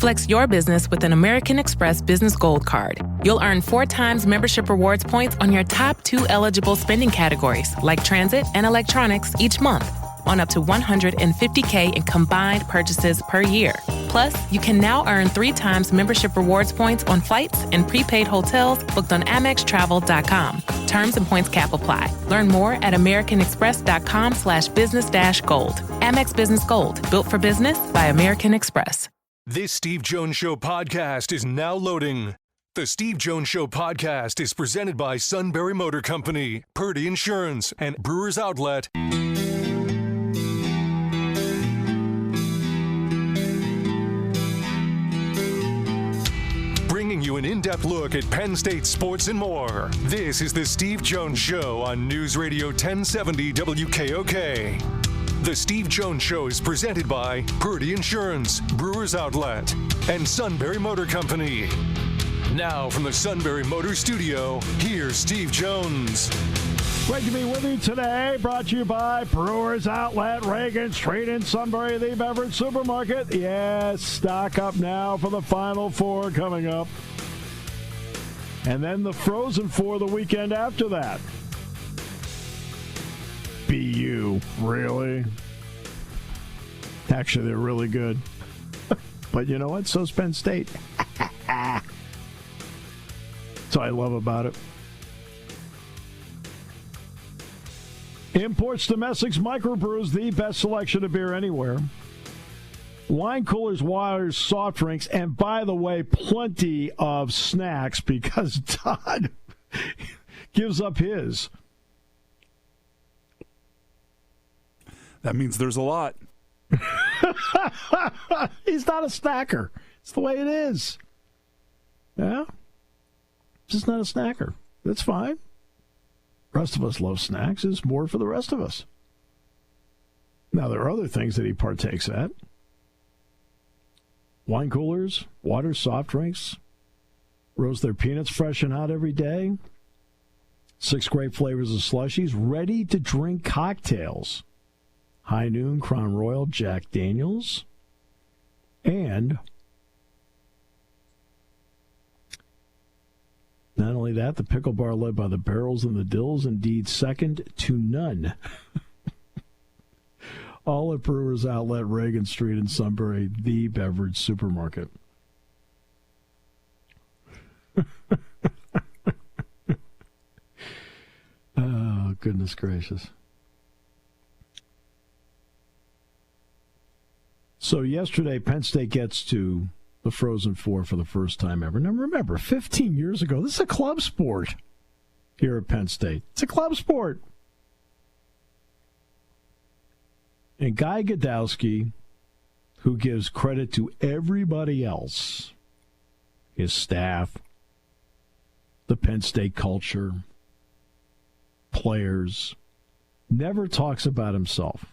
Flex your business with an American Express Business Gold Card. You'll earn 4 times membership rewards points on your top 2 eligible spending categories, like transit and electronics, each month, on up to $150K in combined purchases per year. Plus, you can now earn 3 times membership rewards points on flights and prepaid hotels booked on AmexTravel.com. Terms and points cap apply. Learn more at americanexpress.com/business-gold. Amex Business Gold, built for business by American Express. This Steve Jones Show podcast is now loading. The Steve Jones Show podcast is presented by Sunbury Motor Company, Purdy Insurance, and Brewers Outlet. Bringing you an in-depth look at Penn State sports and more. This is the Steve Jones Show on News Radio 1070 WKOK. The Steve Jones Show is presented by Purdy Insurance, Brewers Outlet, and Sunbury Motor Company. Now from the Sunbury Motor Studio, here's Steve Jones. Great to be with you today. Brought to you by Brewers Outlet, Reagan Street in Sunbury, the beverage supermarket. Yes, stock up now for the Final Four coming up. And then the Frozen Four the weekend after that. BU, really? Actually, they're really good. But you know what? So's Penn State. That's what I love about it. Imports Domestics Microbrews, the best selection of beer anywhere. Wine coolers, waters, soft drinks, and by the way, plenty of snacks because Todd gives up his. That means there's a lot. He's not a snacker. It's the way it is. Yeah? Just not a snacker. That's fine. Rest of us love snacks. It's more for the rest of us. Now, there are other things that he partakes at. Wine coolers, water, soft drinks. Roast their peanuts fresh and hot every day. 6 great flavors of slushies. Ready-to-drink cocktails. High Noon, Crown Royal, Jack Daniels. And not only that, the pickle bar led by the Barrels and the Dills, indeed second to none. All at Brewers Outlet, Reagan Street in Sunbury, the beverage supermarket. Oh, goodness gracious. So yesterday, Penn State gets to the Frozen Four for the first time ever. Now remember, 15 years ago, this is a club sport here at Penn State. It's a club sport. And Guy Gadowsky, who gives credit to everybody else, his staff, the Penn State culture, players, never talks about himself.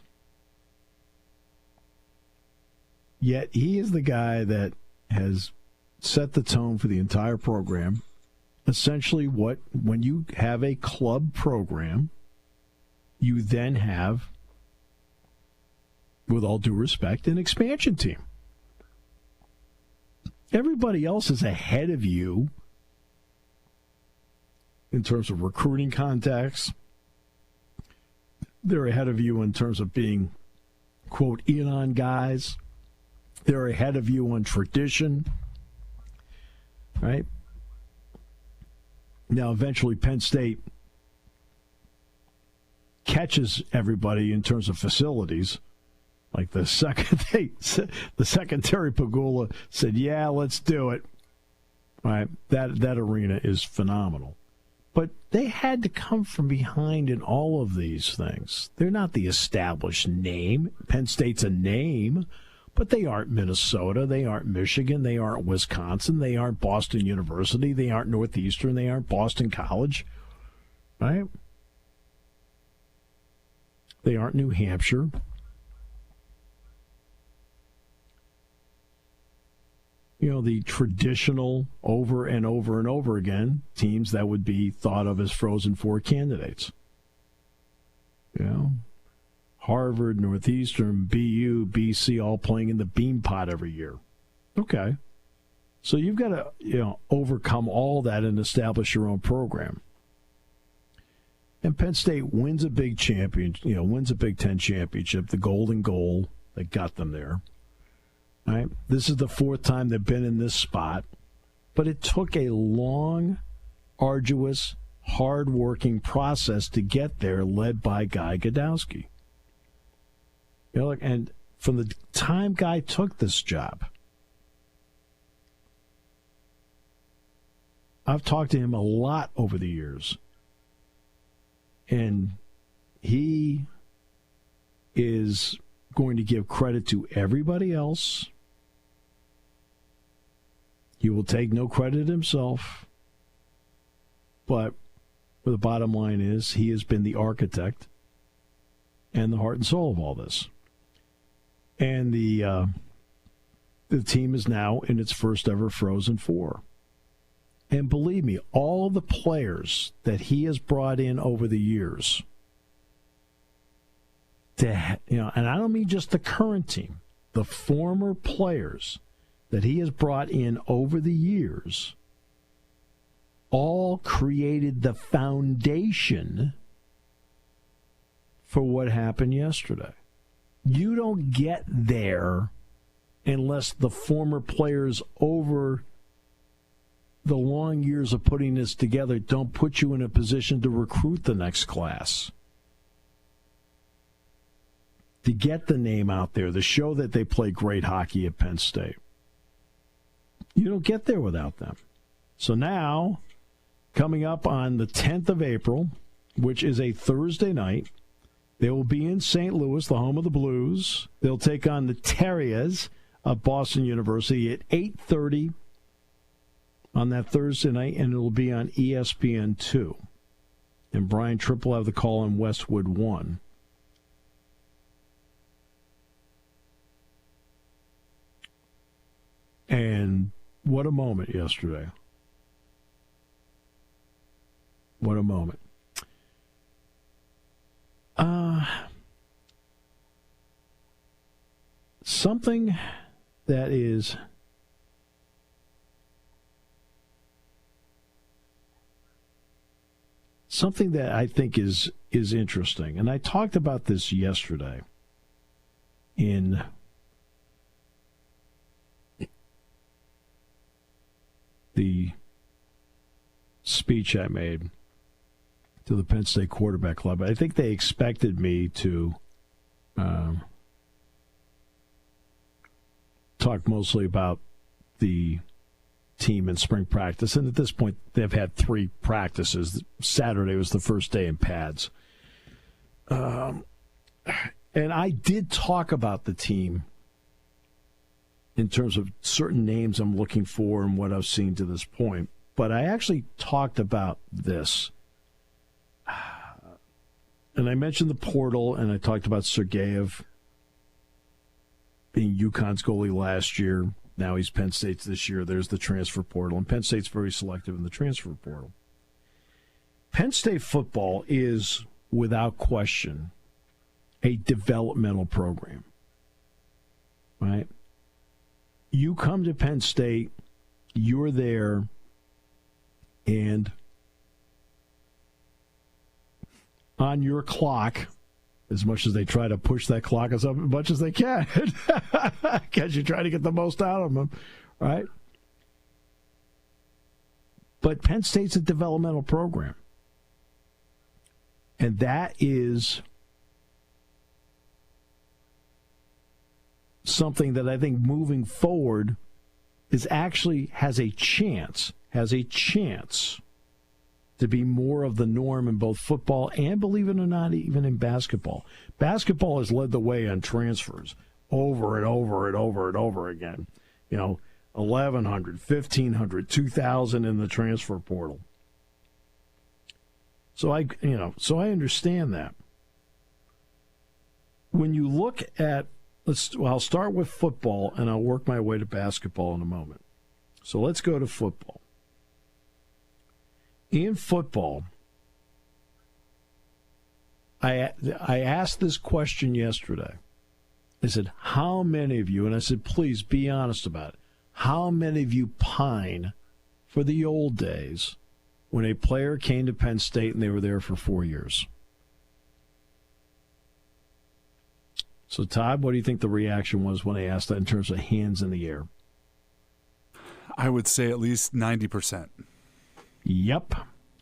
Yet he is the guy that has set the tone for the entire program. Essentially, when you have a club program, you then have, with all due respect, an expansion team. Everybody else is ahead of you in terms of recruiting contacts. They're ahead of you in terms of being, quote, in on guys. They're ahead of you on tradition, right? Now, eventually, Penn State catches everybody in terms of facilities. Like the secretary Pagula said, "Yeah, let's do it." Right? That arena is phenomenal. But they had to come from behind in all of these things. They're not the established name. Penn State's a name. But they aren't Minnesota, they aren't Michigan, they aren't Wisconsin, they aren't Boston University, they aren't Northeastern, they aren't Boston College, right? They aren't New Hampshire. You know, the traditional over and over and over again teams that would be thought of as Frozen Four candidates. You know? Harvard, Northeastern, BU, BC, all playing in the Bean Pot every year. Okay. So you've got to, overcome all that and establish your own program. And Penn State wins a big wins a Big Ten championship, the golden goal that got them there. All right. This is the fourth time they've been in this spot, but it took a long, arduous, hard-working process to get there, led by Guy Gadowsky. And from the time Guy took this job, I've talked to him a lot over the years, and he is going to give credit to everybody else. He will take no credit himself, but the bottom line is he has been the architect and the heart and soul of all this. And the team is now in its first ever Frozen Four. And believe me, all the players that he has brought in over the years, and I don't mean just the current team, the former players that he has brought in over the years, all created the foundation for what happened yesterday. You don't get there unless the former players over the long years of putting this together don't put you in a position to recruit the next class. To get the name out there, to show that they play great hockey at Penn State. You don't get there without them. So now, coming up on the 10th of April, which is a Thursday night, they will be in St. Louis, the home of the Blues. They'll take on the Terriers of Boston University at 8:30 on that Thursday night, and it'll be on ESPN2. And Brian Tripp will have the call on Westwood 1. And what a moment yesterday. What a moment. Something that is something that I think is interesting, and I talked about this yesterday in the speech I made to the Penn State Quarterback Club. I think they expected me to talk mostly about the team in spring practice, and at this point they've had 3 practices. Saturday was the first day in pads. And I did talk about the team in terms of certain names I'm looking for and what I've seen to this point. But I actually talked about this. And I mentioned the portal, and I talked about Sergeyev being UConn's goalie last year. Now he's Penn State's this year. There's the transfer portal, and Penn State's very selective in the transfer portal. Penn State football is, without question, a developmental program, right? You come to Penn State, you're there, and on your clock, as much as they try to push that clock as much as they can, because you try to get the most out of them, right? But Penn State's a developmental program. And that is something that I think moving forward is actually has a chance to be more of the norm in both football and, believe it or not, even in basketball. Basketball has led the way on transfers over and over and over and over again. 1,100, 1,500, 2,000 in the transfer portal. So I understand that. When you look at, I'll start with football and I'll work my way to basketball in a moment. So let's go to football. In football, I asked this question yesterday. I said, how many of you, and I said, please be honest about it, how many of you pine for the old days when a player came to Penn State and they were there for 4 years? So, Todd, what do you think the reaction was when they asked that in terms of hands in the air? I would say at least 90%. Yep,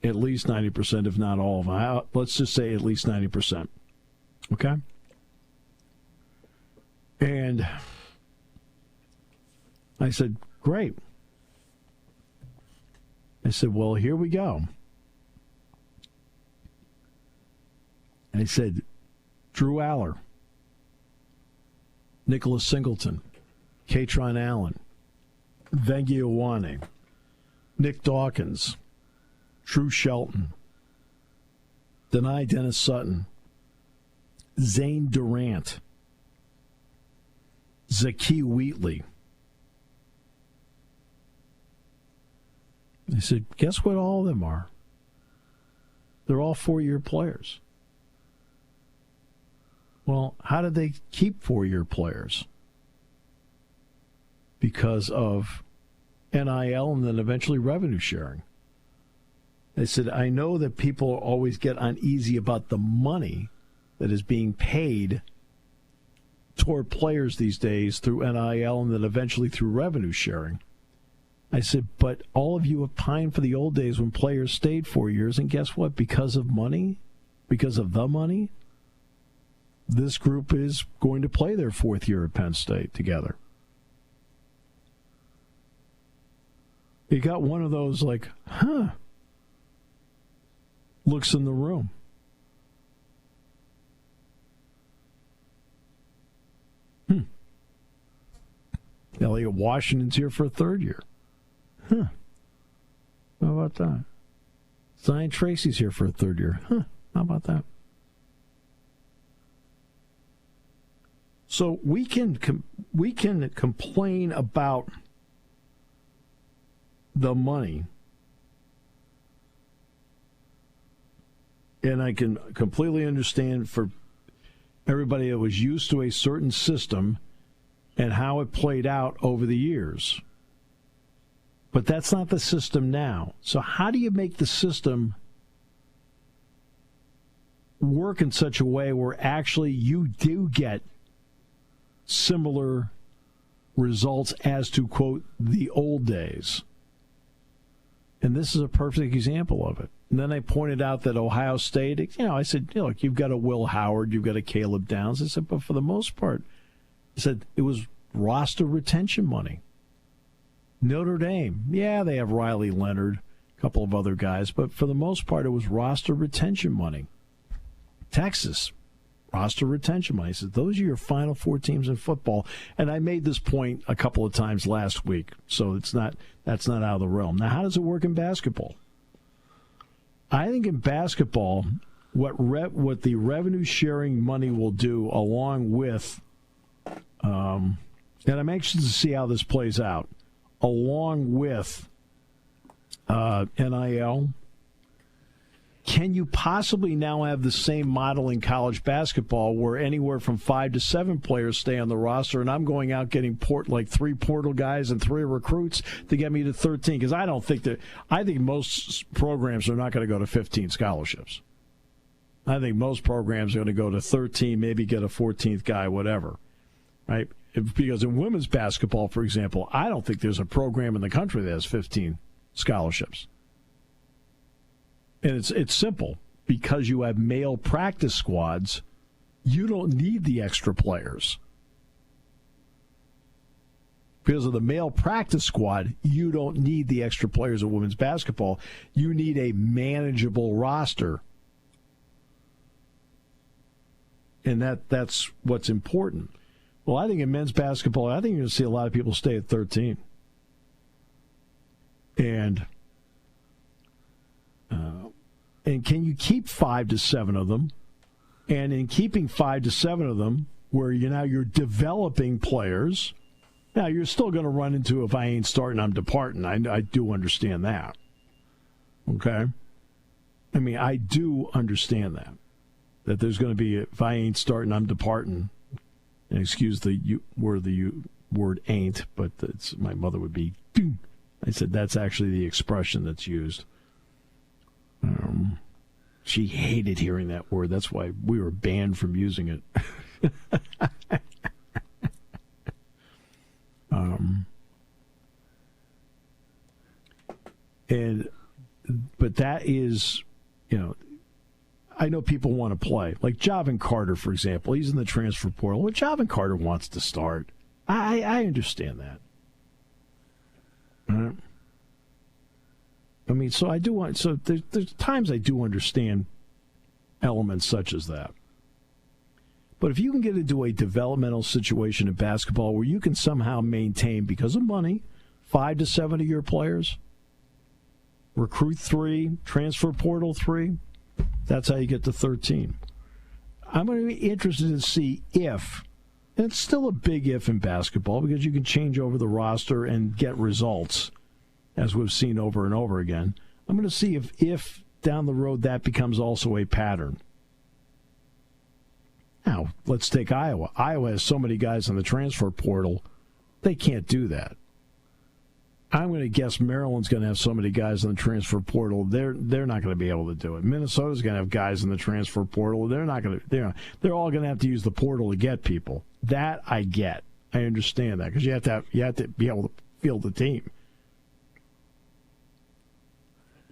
at least 90%, if not all of them. Let's just say at least 90%. Okay? And I said, great. I said, well, here we go. I said, Drew Aller, Nicholas Singleton, Katron Allen, Vengi Iwane, Nick Dawkins, Drew Shelton, Denai Dennis Sutton, Zane Durant, Zaki Wheatley. I said, guess what all of them are? They're all 4-year players. Well, how did they keep 4-year players? Because of NIL and then eventually revenue sharing. They said, I know that people always get uneasy about the money that is being paid toward players these days through NIL and then eventually through revenue sharing. I said, but all of you have pined for the old days when players stayed 4 years, and guess what? Because of money, because of the money, this group is going to play their 4th year at Penn State together. You got one of those like, looks in the room. Elliot Washington's here for a 3rd year. How about that? Zion Tracy's here for a 3rd year. How about that? So we can complain about the money, and I can completely understand for everybody that was used to a certain system and how it played out over the years. But that's not the system now. So how do you make the system work in such a way where actually you do get similar results as to, quote, the old days? And this is a perfect example of it. And then I pointed out that Ohio State, I said, look, you've got a Will Howard, you've got a Caleb Downs. I said, but for the most part, I said it was roster retention money. Notre Dame, yeah, they have Riley Leonard, a couple of other guys, but for the most part, it was roster retention money. Texas, roster retention money. I said, those are your Final Four teams in football. And I made this point a couple of times last week, so that's not out of the realm. Now, how does it work in basketball? I think in basketball, what the revenue sharing money will do, along with, and I'm anxious to see how this plays out, along with NIL, can you possibly now have the same model in college basketball where anywhere from 5 to 7 players stay on the roster, and I'm going out getting 3 portal guys and 3 recruits to get me to 13? Because I think most programs are not going to go to 15 scholarships. I think most programs are going to go to 13, maybe get a 14th guy, whatever, right? Because in women's basketball, for example, I don't think there's a program in the country that has 15 scholarships. And it's simple. Because you have male practice squads, you don't need the extra players. Because of the male practice squad, you don't need the extra players in women's basketball. You need a manageable roster. And that's what's important. Well, I think in men's basketball, I think you're going to see a lot of people stay at 13. And can you keep 5 to 7 of them? And in keeping 5 to 7 of them, where you're developing players, now you're still going to run into, if I ain't starting, I'm departing. I do understand that. Okay? I mean, I do understand that there's going to be, if I ain't starting, I'm departing. And excuse the word ain't, but my mother would be. I said that's actually the expression that's used. She hated hearing that word. That's why we were banned from using it. But that is, I know people want to play. Like Javin Carter, for example. He's in the transfer portal. Well, Javin Carter wants to start. I understand that. I mean, so I do want. So there's times I do understand elements such as that. But if you can get into a developmental situation in basketball where you can somehow maintain, because of money, 5 to 7 of your players, recruit 3, transfer portal 3, that's how you get to 13. I'm going to be interested to see if, and it's still a big if in basketball because you can change over the roster and get results, as we've seen over and over again. I'm going to see if down the road that becomes also a pattern. Now, let's take Iowa. Iowa has so many guys in the transfer portal, they can't do that. I'm going to guess Maryland's going to have so many guys in the transfer portal, they're not going to be able to do it. Minnesota's going to have guys in the transfer portal, they're not going to. They're all going to have to use the portal to get people. That I get. I understand that because you have to be able to field the team.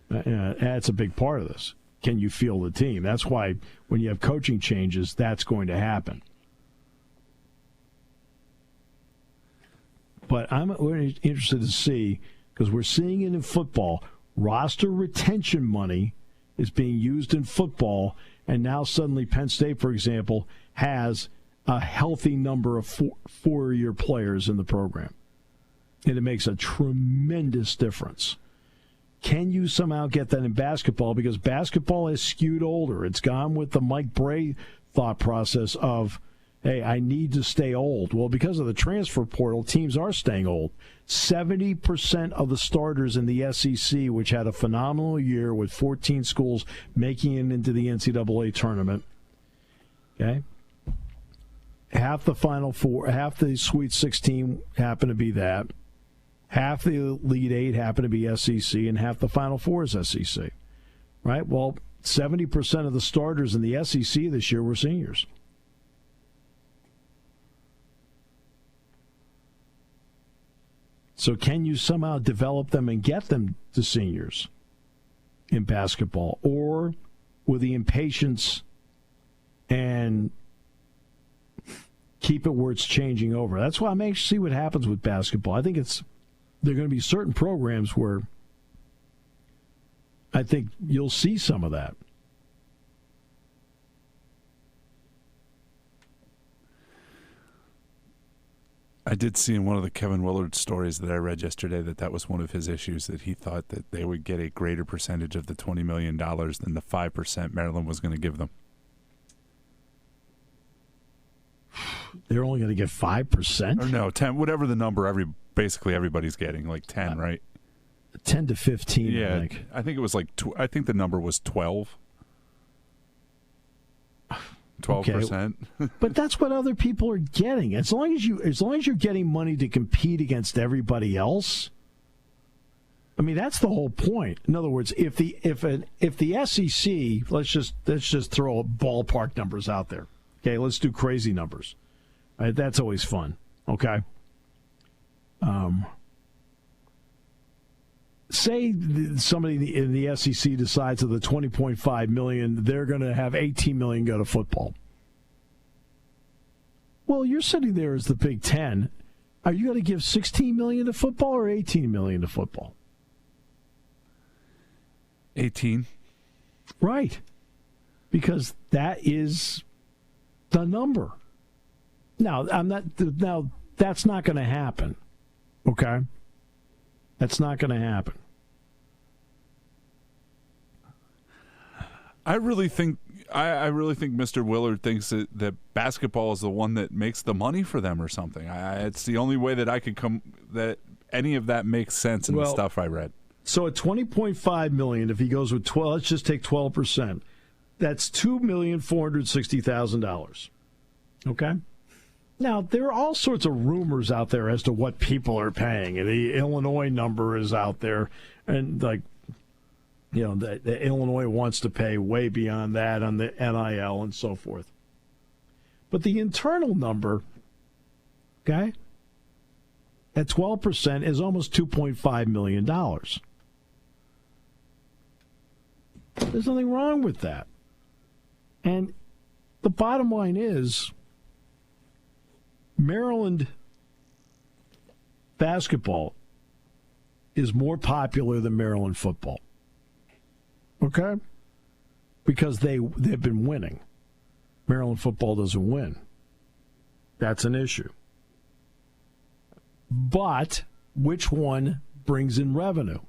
That's a big part of this. Can you field the team? That's why when you have coaching changes, that's going to happen. But I'm interested to see, because we're seeing it in football, roster retention money is being used in football, and now suddenly Penn State, for example, has a healthy number of four-year players in the program. And it makes a tremendous difference. Can you somehow get that in basketball? Because basketball has skewed older. It's gone with the Mike Bray thought process of, hey, I need to stay old. Well, because of the transfer portal, teams are staying old. 70% of the starters in the SEC, which had a phenomenal year with 14 schools making it into the NCAA tournament, okay? Half the Final Four, half the Sweet 16 happen to be that. Half the Elite Eight happen to be SEC, and half the Final Four is SEC. Right? Well, 70% of the starters in the SEC this year were seniors. So can you somehow develop them and get them to seniors in basketball? Or with the impatience and keep it where it's changing over? That's why I'm anxious to see what happens with basketball. I think there are going to be certain programs where I think you'll see some of that. I did see in one of the Kevin Willard stories that I read yesterday that was one of his issues, that he thought that they would get a greater percentage of the $20 million than the 5% Maryland was going to give them. They're only going to get 5%? Or no, 10, whatever the number basically everybody's getting, like 10, right? 10 to 15, yeah, I think. I think it was like, I think the number was 12. 12%. Okay. But that's what other people are getting. As long as you're getting money to compete against everybody else, I mean, that's the whole point. In other words, if the SEC, let's just throw ballpark numbers out there. Okay, let's do crazy numbers. Right, that's always fun. Okay. Say somebody in the SEC decides of the $20.5 million, they're going to have $18 million go to football. Well, you're sitting there as the Big Ten. Are you going to give $16 million to football or $18 million to football? 18. Right. Because that is the number. Now, that's not going to happen. Okay? That's not going to happen. I really think Mr. Willard thinks that basketball is the one that makes the money for them or something. It's the only way that I could that any of that makes sense in the stuff I read. So at $20.5 million, if he goes with 12, let's just take 12%. That's $2,460,000. Okay? Now, there are all sorts of rumors out there as to what people are paying. The Illinois number is out there, and the Illinois wants to pay way beyond that on the NIL and so forth. But the internal number, okay, at 12% is almost $2.5 million. There's nothing wrong with that. And the bottom line is, Maryland basketball is more popular than Maryland football. Okay? Because they've been winning. Maryland football doesn't win. That's an issue. But which one brings in revenue?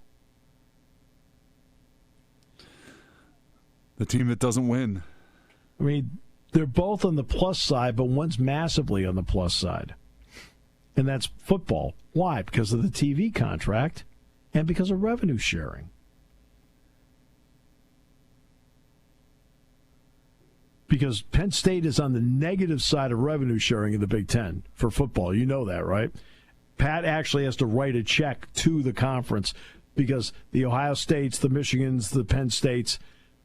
The team that doesn't win. I mean, they're both on the plus side, but one's massively on the plus side. And that's football. Why? Because of the TV contract and because of revenue sharing. Because Penn State is on the negative side of revenue sharing in the Big Ten for football. You know that, right? Pat actually has to write a check to the conference because the Ohio States, the Michigans, the Penn States,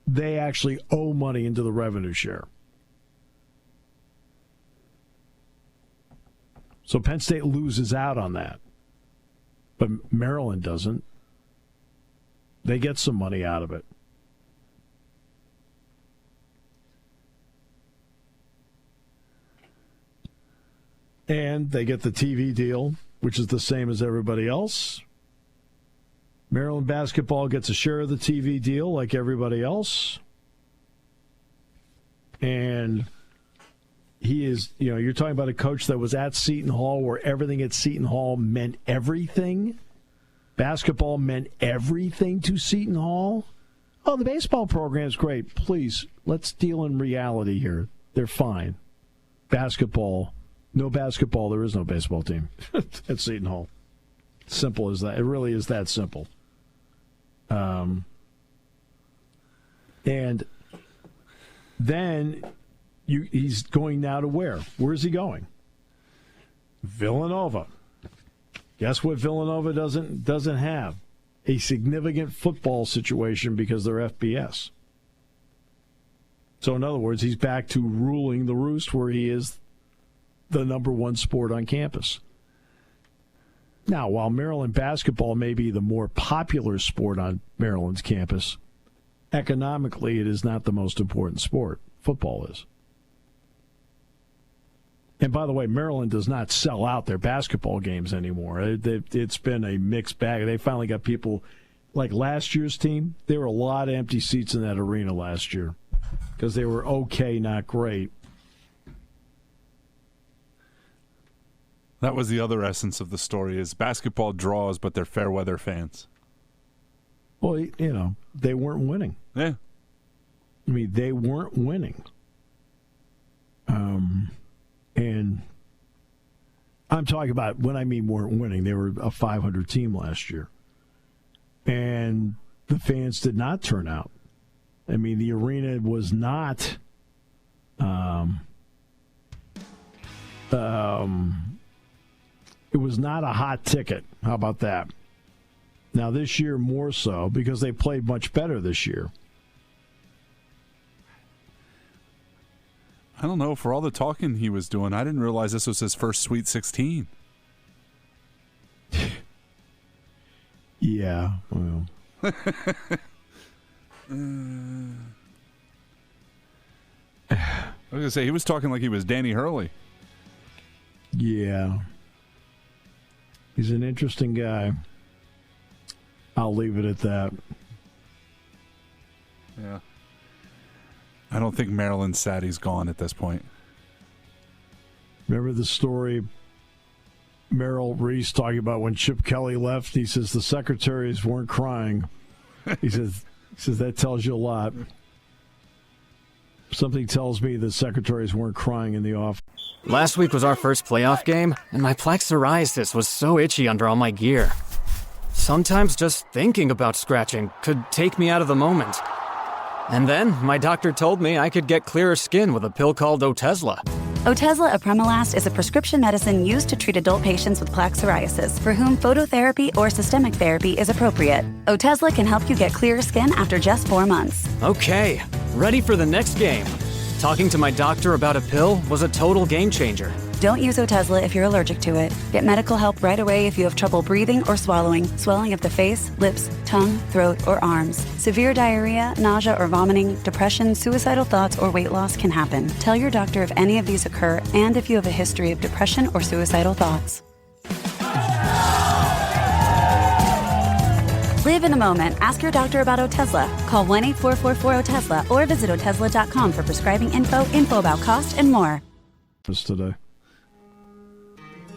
they actually owe money into the revenue share. So Penn State loses out on that. But Maryland doesn't. They get some money out of it. And they get the TV deal, which is the same as everybody else. Maryland basketball gets a share of the TV deal like everybody else. And he is, you're talking about a coach that was at Seton Hall where everything at Seton Hall meant everything. Basketball meant everything to Seton Hall. Oh, the baseball program's great. Please, let's deal in reality here. They're fine. Basketball. No basketball, there is no baseball team at Seton Hall. Simple as that. It really is that simple. And then he's going now to where? Where is he going? Villanova. Guess what Villanova doesn't have? A significant football situation because they're FBS. So in other words, he's back to ruling the roost where he is the number one sport on campus. Now, while Maryland basketball may be the more popular sport on Maryland's campus, economically it is not the most important sport. Football is. And by the way, Maryland does not sell out their basketball games anymore. It's been a mixed bag. They finally got people, like last year's team, there were a lot of empty seats in that arena last year because they were okay, not great. That was the other essence of the story, is basketball draws, but they're fair weather fans. Well, they weren't winning. Yeah. I mean, they weren't winning. And I'm talking about when I mean weren't winning, they were a 500 team last year. And the fans did not turn out. I mean, the arena was not it was not a hot ticket. How about that? Now, this year more so because they played much better this year. I don't know. For all the talking he was doing, I didn't realize this was his first Sweet 16. Yeah, well. I was going to say, he was talking like he was Danny Hurley. Yeah. He's an interesting guy. I'll leave it at that. Yeah. I don't think Maryland's sad he's gone at this point. Remember the story Merrill Reese talking about when Chip Kelly left? He says the secretaries weren't crying. He says that tells you a lot. Something tells me the secretaries weren't crying in the office. Last week was our first playoff game, and my plaque psoriasis was so itchy under all my gear. Sometimes just thinking about scratching could take me out of the moment. And then my doctor told me I could get clearer skin with a pill called Otezla. Otezla apremilast is a prescription medicine used to treat adult patients with plaque psoriasis for whom phototherapy or systemic therapy is appropriate. Otezla can help you get clearer skin after just 4 months. Okay, ready for the next game. Talking to my doctor about a pill was a total game changer. Don't use Otezla if you're allergic to it. Get medical help right away if you have trouble breathing or swallowing, swelling of the face, lips, tongue, throat, or arms. Severe diarrhea, nausea or vomiting, depression, suicidal thoughts, or weight loss can happen. Tell your doctor if any of these occur and if you have a history of depression or suicidal thoughts. Live in the moment. Ask your doctor about Otezla. Call 1-844-4-OTEZLA or visit Otezla.com for prescribing info about cost, and more. Today.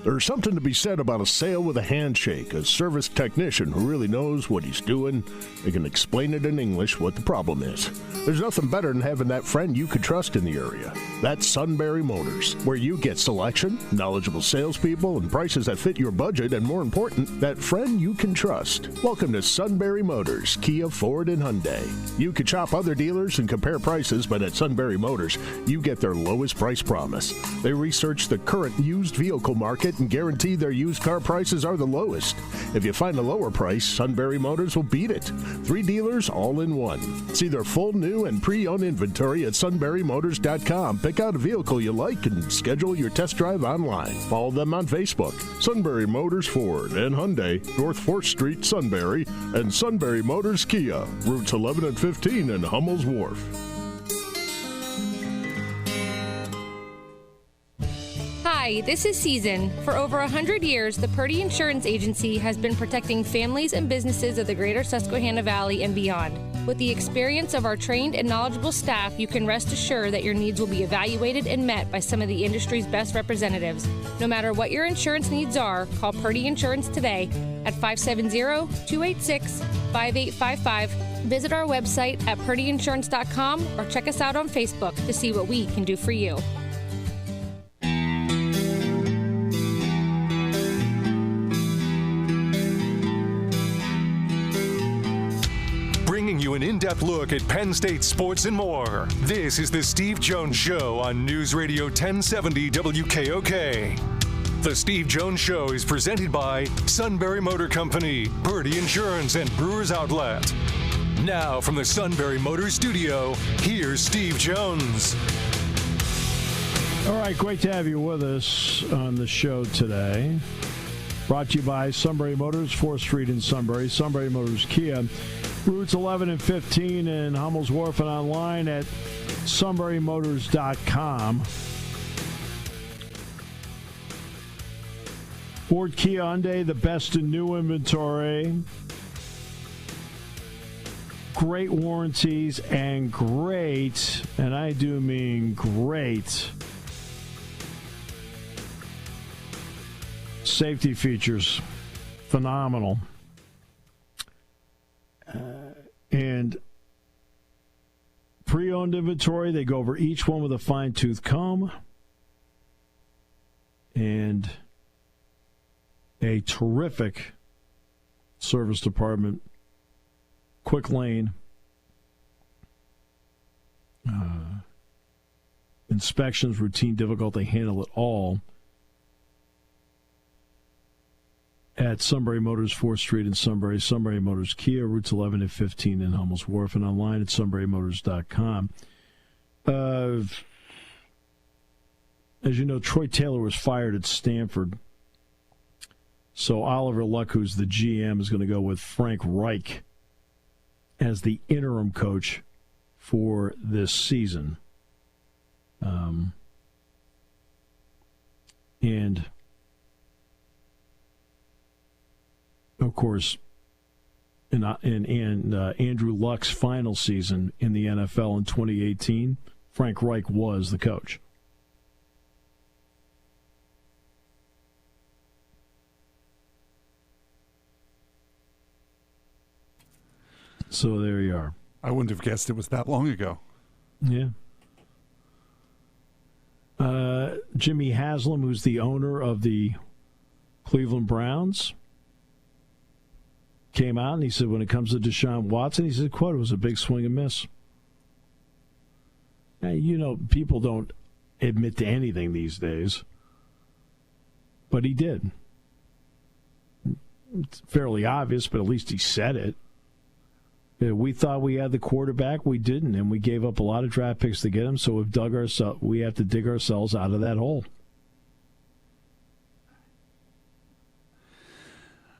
There's something to be said about a sale with a handshake, a service technician who really knows what he's doing. They can explain it in English what the problem is. There's nothing better than having that friend you could trust in the area. That's Sunbury Motors, where you get selection, knowledgeable salespeople, and prices that fit your budget, and more important, that friend you can trust. Welcome to Sunbury Motors, Kia, Ford, and Hyundai. You could shop other dealers and compare prices, but at Sunbury Motors, you get their lowest price promise. They research the current used vehicle market and guarantee their used car prices are the lowest. If you find a lower price, Sunbury Motors will beat it. 3 dealers all in one. See their full new and pre-owned inventory at sunburymotors.com. Pick out a vehicle you like and schedule your test drive online. Follow them on Facebook. Sunbury Motors Ford and Hyundai, North 4th Street, Sunbury, and Sunbury Motors Kia, routes 11 and 15 in Hummel's Wharf. Hi, this is Season. For over 100 years, the Purdy Insurance Agency has been protecting families and businesses of the greater Susquehanna Valley and beyond. With the experience of our trained and knowledgeable staff, you can rest assured that your needs will be evaluated and met by some of the industry's best representatives. No matter what your insurance needs are, call Purdy Insurance today at 570-286-5855. Visit our website at purdyinsurance.com or check us out on Facebook to see what we can do for you. Bringing you an in-depth look at Penn State sports and more. This is the Steve Jones Show on News Radio 1070 WKOK. The Steve Jones Show is presented by Sunbury Motor Company, Purdy Insurance, and Brewers Outlet. Now from the Sunbury Motors studio, here's Steve Jones. All right, great to have you with us on the show today. Brought to you by Sunbury Motors, 4th Street in Sunbury, Sunbury Motors Kia, routes 11 and 15 in Hummel's Wharf, and online at sunburymotors.com. Ford, Kia, Hyundai, the best in new inventory. Great warranties and great, and I do mean great, safety features. Phenomenal. And pre-owned inventory, they go over each one with a fine-tooth comb. And a terrific service department. Quick lane. Inspections, routine, difficult. They handle it all at Sunbury Motors, 4th Street in Sunbury, Sunbury Motors Kia, routes 11 and 15 in Hummel's Wharf, and online at sunburymotors.com. As you know, Troy Taylor was fired at Stanford. So Oliver Luck, who's the GM, is going to go with Frank Reich as the interim coach for this season. And of course, in Andrew Luck's final season in the NFL in 2018, Frank Reich was the coach. So there you are. I wouldn't have guessed it was that long ago. Yeah. Jimmy Haslam, who's the owner of the Cleveland Browns, came out and he said, when it comes to Deshaun Watson, he said, quote, it was a big swing and miss. Now, you know, people don't admit to anything these days. But he did. It's fairly obvious, but at least he said it. We thought we had the quarterback. We didn't, and we gave up a lot of draft picks to get him, so we have to dig ourselves out of that hole.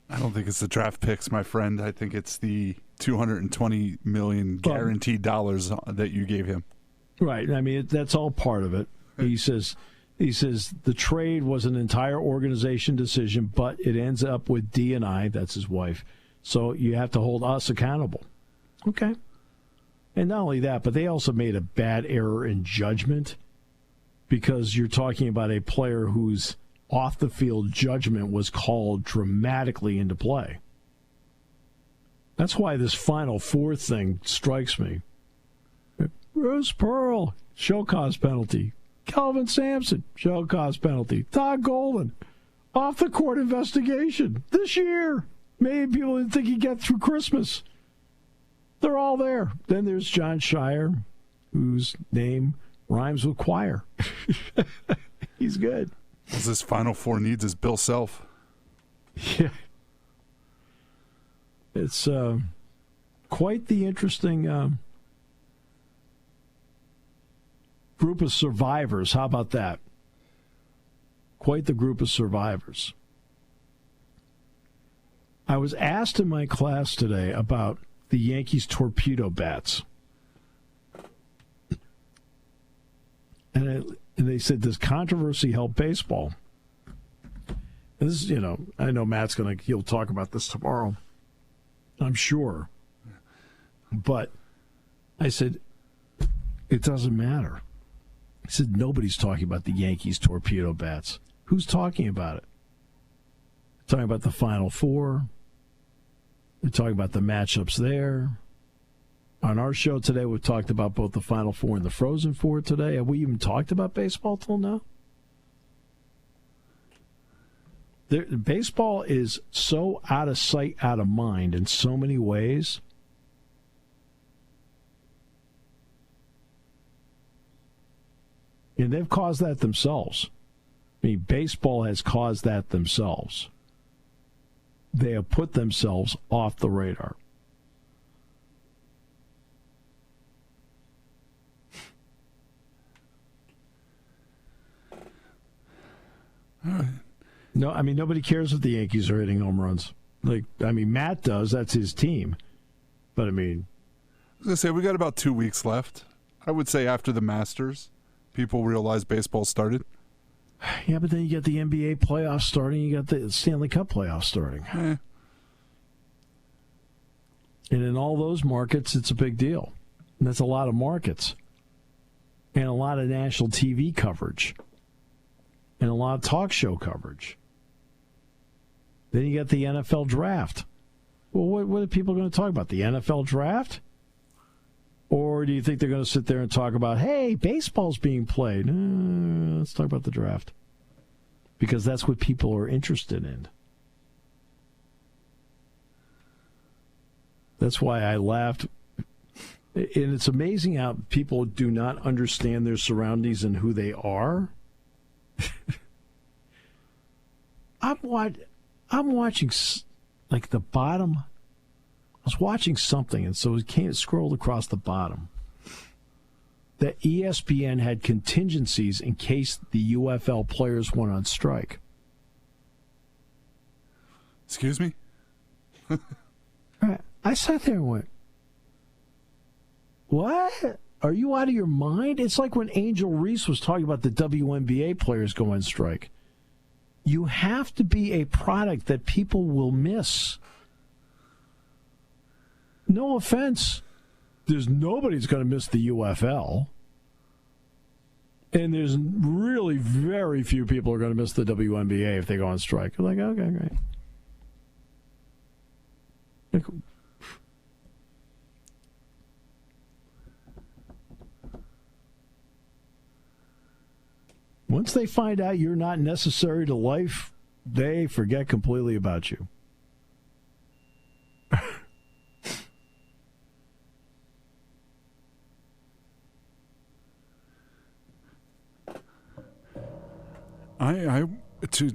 I don't think it's the draft picks, my friend. I think it's the $220 million guaranteed dollars that you gave him. Right. I mean, that's all part of it. He says the trade was an entire organization decision, but it ends up with D&I, that's his wife. So you have to hold us accountable. Okay. And not only that, but they also made a bad error in judgment because you're talking about a player whose off-the-field judgment was called dramatically into play. That's why this Final Four thing strikes me. Bruce Pearl, show cause penalty. Kelvin Sampson, show cause penalty. Todd Golden, off-the-court investigation this year. Maybe people didn't think he'd get through Christmas. They're all there. Then there's John Shire, whose name rhymes with choir. He's good. All this Final Four needs is Bill Self. Yeah. It's quite the interesting group of survivors. How about that? Quite the group of survivors. I was asked in my class today about the Yankees torpedo bats. And they said, does controversy help baseball? And this is, I know Matt's he'll talk about this tomorrow, I'm sure. But I said, it doesn't matter. I said, nobody's talking about the Yankees torpedo bats. Who's talking about it? They're talking about the Final Four. They're talking about the matchups there. On our show today, we've talked about both the Final Four and the Frozen Four today. Have we even talked about baseball till now? Baseball is so out of sight, out of mind in so many ways. And they've caused that themselves. I mean, baseball has caused that themselves. They have put themselves off the radar. All right. No, I mean, nobody cares if the Yankees are hitting home runs. Matt does. That's his team. But, I mean... I was going to say, we got about 2 weeks left. I would say after the Masters, people realize baseball started. Yeah, but then you get the NBA playoffs starting. You got the Stanley Cup playoffs starting. And in all those markets, it's a big deal. And that's a lot of markets. And a lot of national TV coverage. And a lot of talk show coverage. Then you got the NFL draft. Well, what are people going to talk about? The NFL draft? Or do you think they're going to sit there and talk about, hey, baseball's being played? Let's talk about the draft. Because that's what people are interested in. That's why I laughed. And it's amazing how people do not understand their surroundings and who they are. I'm watching the bottom. I was watching something, and so it scrolled across the bottom. That ESPN had contingencies in case the UFL players went on strike. Excuse me? I sat there and went, what? Are you out of your mind? It's like when Angel Reese was talking about the WNBA players going on strike. You have to be a product that people will miss. No offense. There's nobody's going to miss the UFL. And there's really very few people who are going to miss the WNBA if they go on strike. You're like, okay, great. Once they find out you're not necessary to life, they forget completely about you. I to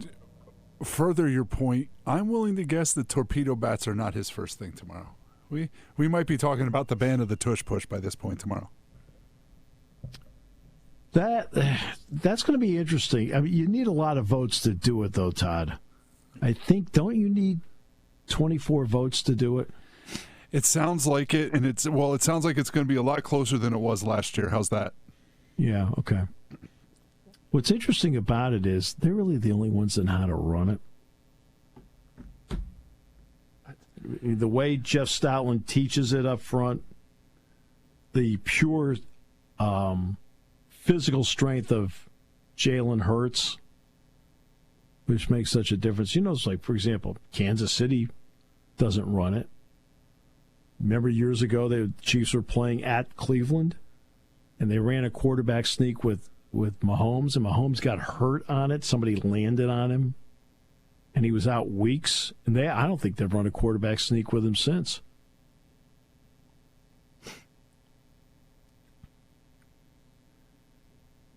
further your point, I'm willing to guess that torpedo bats are not his first thing tomorrow. We might be talking about the ban of the tush push by this point tomorrow. That's going to be interesting. I mean, you need a lot of votes to do it, though, Todd. I think, don't you need 24 votes to do it? It sounds like it, and it sounds like it's going to be a lot closer than it was last year. How's that? Yeah, okay. What's interesting about it is they're really the only ones that know how to run it. The way Jeff Stoutland teaches it up front, the pure physical strength of Jalen Hurts, which makes such a difference. You know, it's like, for example, Kansas City doesn't run it. Remember years ago, the Chiefs were playing at Cleveland, and they ran a quarterback sneak with Mahomes, and Mahomes got hurt on it. Somebody landed on him, and he was out weeks. And I don't think they've run a quarterback sneak with him since.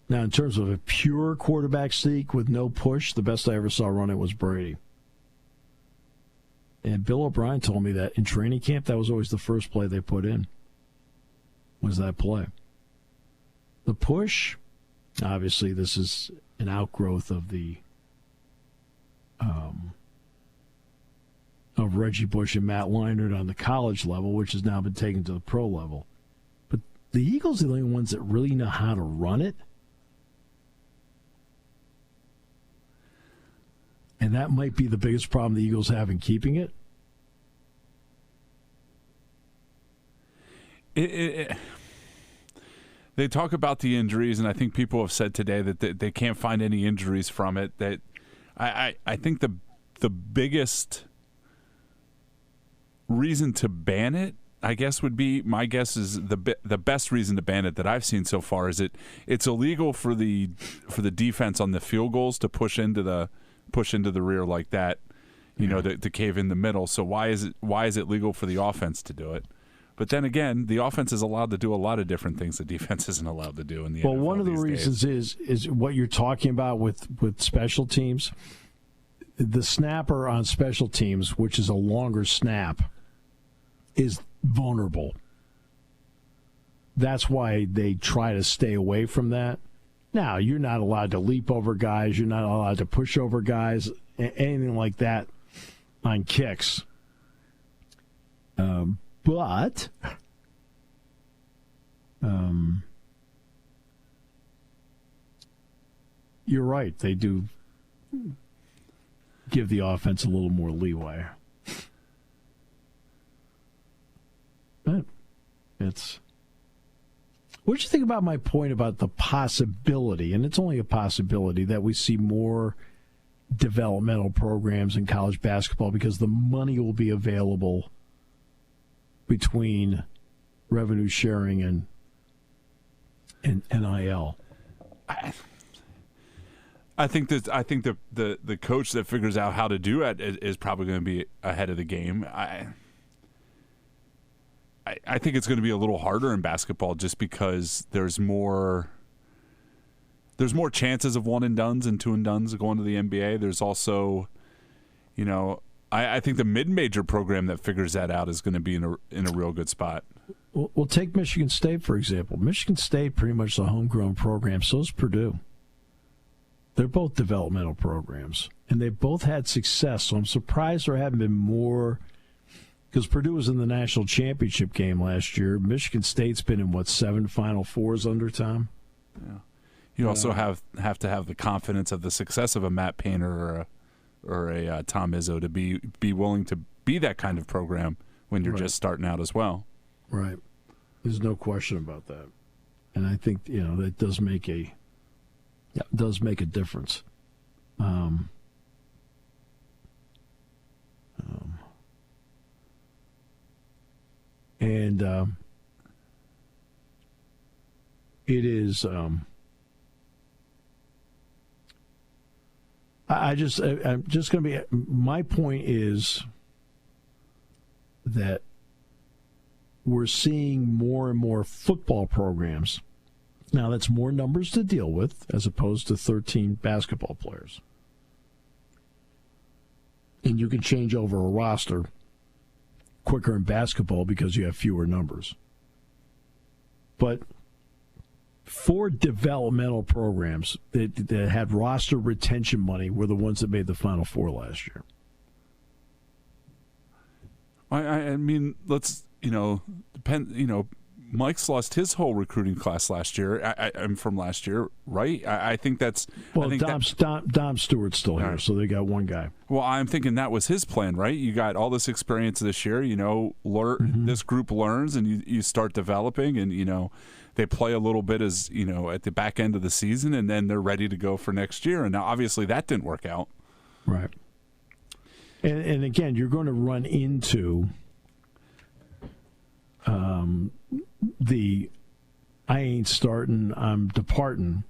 Now, in terms of a pure quarterback sneak with no push, the best I ever saw run it was Brady. And Bill O'Brien told me that in training camp, that was always the first play they put in, was that play. The push, obviously, this is an outgrowth of the of Reggie Bush and Matt Leinart on the college level, which has now been taken to the pro level. But the Eagles are the only ones that really know how to run it. And that might be the biggest problem the Eagles have in keeping it. They talk about the injuries, and I think people have said today that they can't find any injuries from it. That I think the biggest reason to ban it, I guess, would be, my guess is the best reason to ban it that I've seen so far is it's illegal for the defense on the field goals to push into the rear like that, you know, to cave in the middle. So why is it legal for the offense to do it? But then again, the offense is allowed to do a lot of different things the defense isn't allowed to do in the NFL. Well, one of the reasons is what you're talking about with special teams. The snapper on special teams, which is a longer snap, is vulnerable. That's why they try to stay away from that. Now, you're not allowed to leap over guys. You're not allowed to push over guys, anything like that on kicks. But you're right. They do give the offense a little more leeway. But it's... What do you think about my point about the possibility, and it's only a possibility, that we see more developmental programs in college basketball because the money will be available between revenue sharing and NIL? I think the coach that figures out how to do it is probably going to be ahead of the game. I think it's going to be a little harder in basketball just because there's more chances of one and dones and two and dones going to the NBA. There's also, you know, I think the mid-major program that figures that out is going to be in a real good spot. Well, take Michigan State, for example. Michigan State, pretty much a homegrown program. So is Purdue. They're both developmental programs, and they've both had success. So I'm surprised there haven't been more, because Purdue was in the national championship game last year. Michigan State's been in, 7 Final Fours under Tom? Yeah. You also have to have the confidence of the success of a Matt Painter or a Tom Izzo to be willing to be that kind of program when you're just starting out as well. Right. There's no question about that. And I think, you know, that does make a difference. And it is I'm just going to be, my point is that we're seeing more and more football programs Now, that's more numbers to deal with as opposed to 13 basketball players. And you can change over a roster quicker in basketball because you have fewer numbers. But 4 developmental programs that had roster retention money were the ones that made the Final Four last year. I mean, let's, Mike's lost his whole recruiting class last year. I'm from last year, right? I think that's... Well, I think Dom Stewart's still here, so they got one guy. Well, I'm thinking that was his plan, right? You got all this experience this year, this group learns and you start developing and, they play a little bit as, at the back end of the season and then they're ready to go for next year. And now, obviously, that didn't work out. Right. And again, you're going to run into... the I ain't starting, I'm departing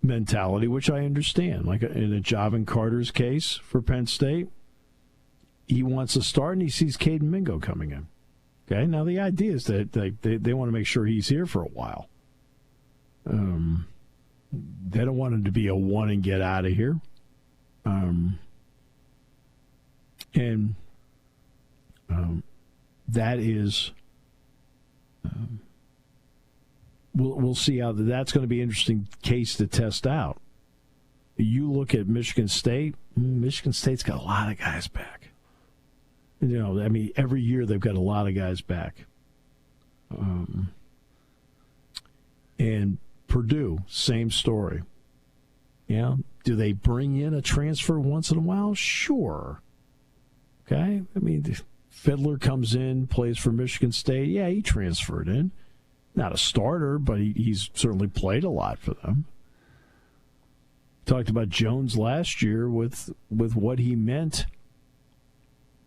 mentality, which I understand. Like in a Javin Carter's case for Penn State, he wants to start and he sees Caden Mingo coming in. Okay, now the idea is that they want to make sure he's here for a while. They don't want him to be a one and get out of here. That is... We'll see how that's going to be an interesting case to test out. You look at Michigan State. Michigan State's got a lot of guys back. Every year they've got a lot of guys back. And Purdue, same story. Yeah, do they bring in a transfer once in a while? Sure. Okay, Fiddler comes in, plays for Michigan State. Yeah, he transferred in. Not a starter, but he's certainly played a lot for them. Talked about Jones last year with what he meant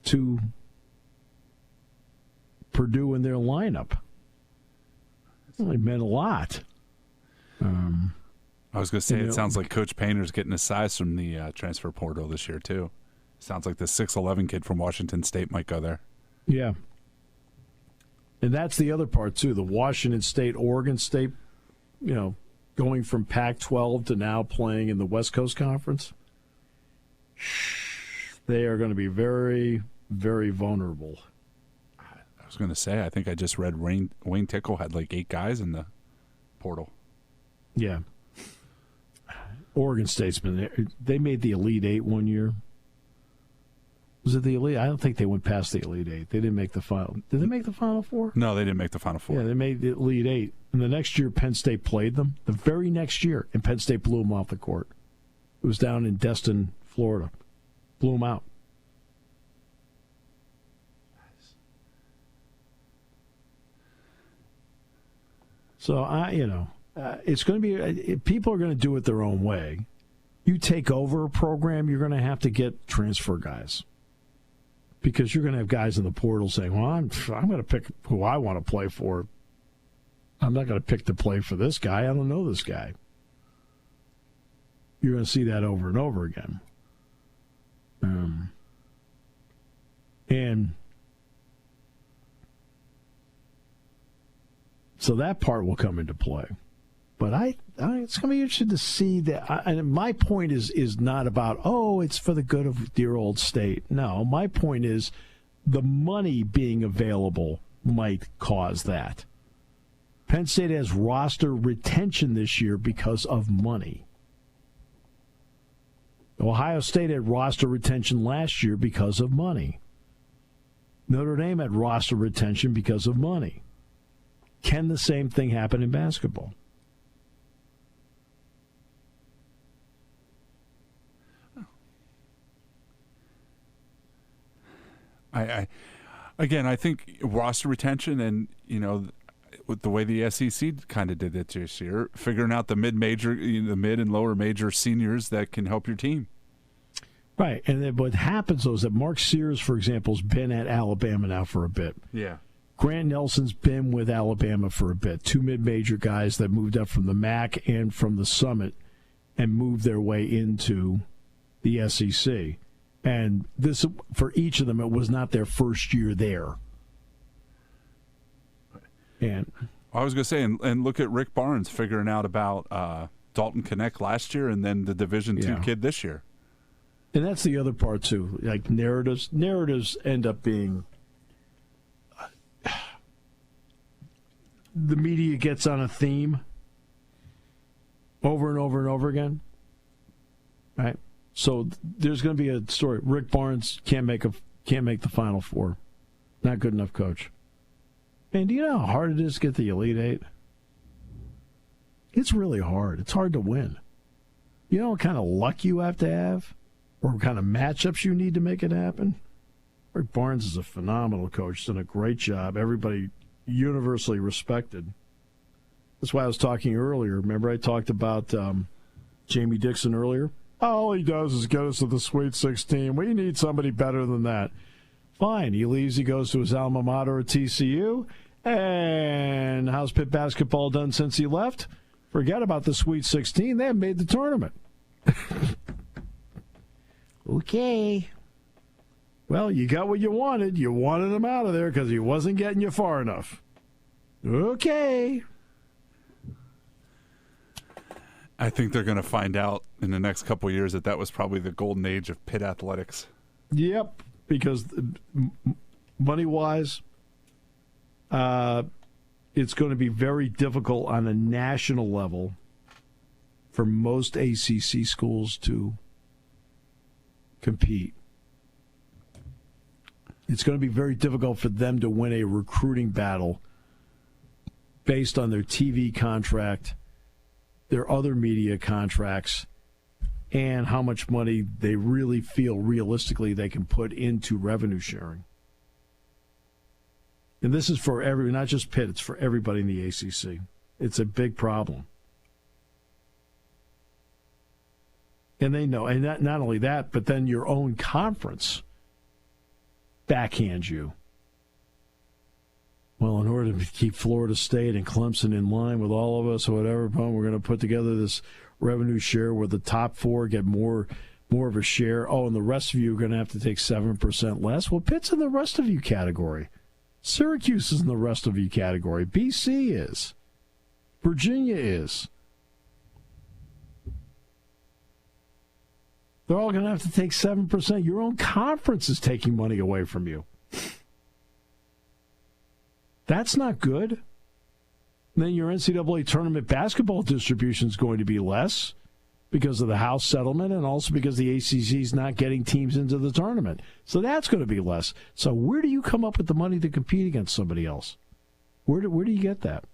to Purdue in their lineup. Well, it meant a lot. I was going to say, it sounds like Coach Painter's getting his size from the transfer portal this year, too. Sounds like the 6'11" kid from Washington State might go there. Yeah. And that's the other part, too. The Washington State, Oregon State, going from Pac-12 to now playing in the West Coast Conference, they are going to be very, very vulnerable. I was going to say, I think I just read Wayne Tickle had like 8 guys in the portal. Yeah. Oregon State's been there. They made the Elite Eight one year. Was it the Elite? I don't think they went past the Elite Eight. They didn't make the final. Did they make the Final Four? No, they didn't make the Final Four. Yeah, they made the Elite Eight. And the next year, Penn State played them. The very next year, and Penn State blew them off the court. It was down in Destin, Florida. Blew them out. So, it's going to be, people are going to do it their own way. You take over a program, you're going to have to get transfer guys. Because you're going to have guys in the portal saying, well, I'm going to pick who I want to play for. I'm not going to pick to play for this guy. I don't know this guy. You're going to see that over and over again. And so that part will come into play. But it's going to be interesting to see that. And my point is not about, it's for the good of dear old state. No, my point is the money being available might cause that. Penn State has roster retention this year because of money. Ohio State had roster retention last year because of money. Notre Dame had roster retention because of money. Can the same thing happen in basketball? I think roster retention and, with the way the SEC kind of did it this year, figuring out the mid-major, the mid and lower major seniors that can help your team. Right. And then what happens, though, is that Mark Sears, for example, has been at Alabama now for a bit. Yeah. Grant Nelson's been with Alabama for a bit. 2 mid-major guys that moved up from the MAC and from the Summit and moved their way into the SEC. And this, for each of them, it was not their first year there. And I was going to say, and look at Rick Barnes figuring out about Dalton Connect last year and then the Division II kid this year. And that's the other part, too. Like narratives end up being the media gets on a theme over and over and over again, right? So there's going to be a story. Rick Barnes can't make the Final Four. Not good enough coach. Man, do you know how hard it is to get the Elite Eight? It's really hard. It's hard to win. You know what kind of luck you have to have? Or what kind of matchups you need to make it happen? Rick Barnes is a phenomenal coach. Done a great job. Everybody universally respected. That's why I was talking earlier. Remember I talked about Jamie Dixon earlier? All he does is get us to the Sweet 16. We need somebody better than that. Fine. He leaves. He goes to his alma mater at TCU. And how's Pitt basketball done since he left? Forget about the Sweet 16. They haven't made the tournament. Okay. Well, you got what you wanted. You wanted him out of there because he wasn't getting you far enough. Okay. I think they're going to find out in the next couple of years that was probably the golden age of Pitt athletics. Yep, because money-wise, it's going to be very difficult on a national level for most ACC schools to compete. It's going to be very difficult for them to win a recruiting battle based on their TV contract, their other media contracts, and how much money they really feel realistically they can put into revenue sharing. And this is for not just Pitt, it's for everybody in the ACC. It's a big problem. And they know, and not only that, but then your own conference backhands you. Well, in order to keep Florida State and Clemson in line with all of us or whatever, we're going to put together this revenue share where the top four get more of a share. Oh, and the rest of you are going to have to take 7% less. Well, Pitt's in the rest of you category. Syracuse is in the rest of you category. BC is. Virginia is. They're all going to have to take 7%. Your own conference is taking money away from you. That's not good. And then your NCAA tournament basketball distribution is going to be less because of the House settlement and also because the ACC is not getting teams into the tournament. So that's going to be less. So where do you come up with the money to compete against somebody else? Where do you get that?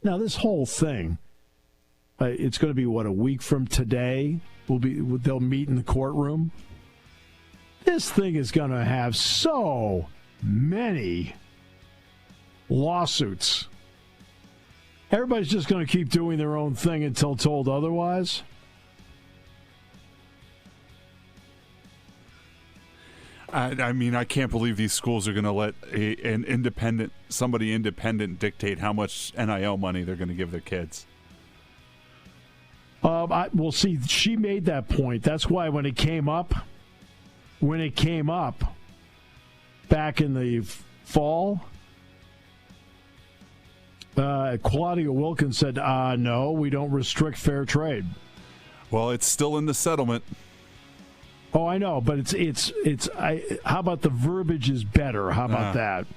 Now, this whole thing, it's going to be, a week from today? They'll meet in the courtroom. This thing is going to have so many lawsuits. Everybody's just going to keep doing their own thing until told otherwise. I mean, I can't believe these schools are going to let somebody independent dictate how much NIL money they're going to give their kids. Well, see, she made that point. That's why when it came up back in the fall, Claudia Wilkins said, no, we don't restrict fair trade. Well, it's still in the settlement. Oh, I know, but it's how about the verbiage is better? How about that?